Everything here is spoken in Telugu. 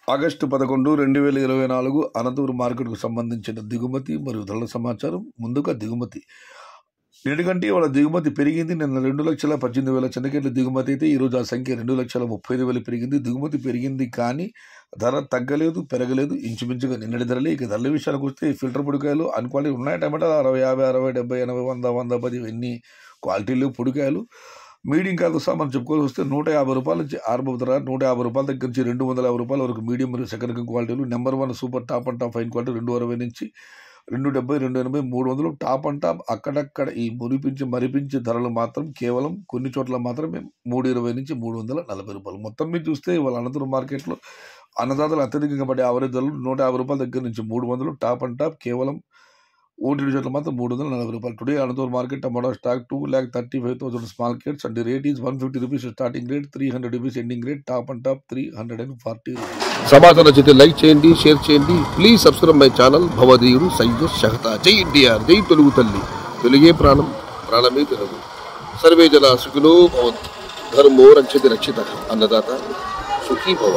ఆగస్టు 11, 2024 అనంతపురం మార్కెట్కు సంబంధించిన దిగుమతి మరియు ధరల సమాచారం. ముందుగా దిగుమతి. నేటికంటే ఇవాళ దిగుమతి పెరిగింది. నిన్న 2,18,000 చెనక్కాయల దిగుమతి అయితే ఈరోజు ఆ సంఖ్య 2,35,000 పెరిగింది. దిగుమతి పెరిగింది కానీ ధర తగ్గలేదు, పెరగలేదు. ఇంచుమించుగా నిన్నటి ధరలే. ఇక ధరల విషయానికి వస్తే ఫిల్టర్ పొడికాయలు అన్క్వాలిటీ ఉన్నాయి. టమాటా 60, 50, 60, 70, 80, 100, 110 ఎన్ని క్వాలిటీలు పొడికాయలు. మీడియం కాయలు సహా మనం చెప్పుకోవాల్సి వస్తే 150 రూపాయల నుంచి ఆరంభ ధర, 150 రూపాయల దగ్గర నుంచి 250 రూపాయల వరకు మీడియం మరియు సెకండ్ రకం క్వాలిటీలు. Number 1 super top and top fine quality 260 నుంచి 270, 280, 300 టాప్ అండ్ టాప్. అక్కడక్కడ ఈ మరిపించే ధరలు మాత్రం కేవలం కొన్ని చోట్ల మాత్రమే 320 నుంచి 340 రూపాయలు. మొత్తం మీద చూస్తే ఇవాళ అనంతపురం మార్కెట్లో అన్నదాతలు అత్యధికంగా పడే యావరేజ్ ధరలు 150 రూపాయల దగ్గర నుంచి 300 టాప్ అండ్ టాప్. కేవలం 1 చోట్ల మాత్రం 340 రూపాయలు. Today Anantapuram market tomato stock 2,35,000 small crates and rate is 150 rupees starting rate, 300 rupees ending rate, top and top 340 rupees. సమాచారం నచ్చితే లైక్ చేయండి, షేర్ చేయండి. ప్లీజ్ సబ్స్క్రైబ్ మై ఛానల్ భవదీయుడు సయ్యద్ షహతా. జై ఎన్టీఆర్, జై తెలుగు తల్లి. తెలుగే ప్రాణం, ప్రాణమే తెలుగు. సర్వే జన సుఖినో భవంతు. ధర్మో రక్షతి రక్షిత. అన్నదాత సుఖీ భవ.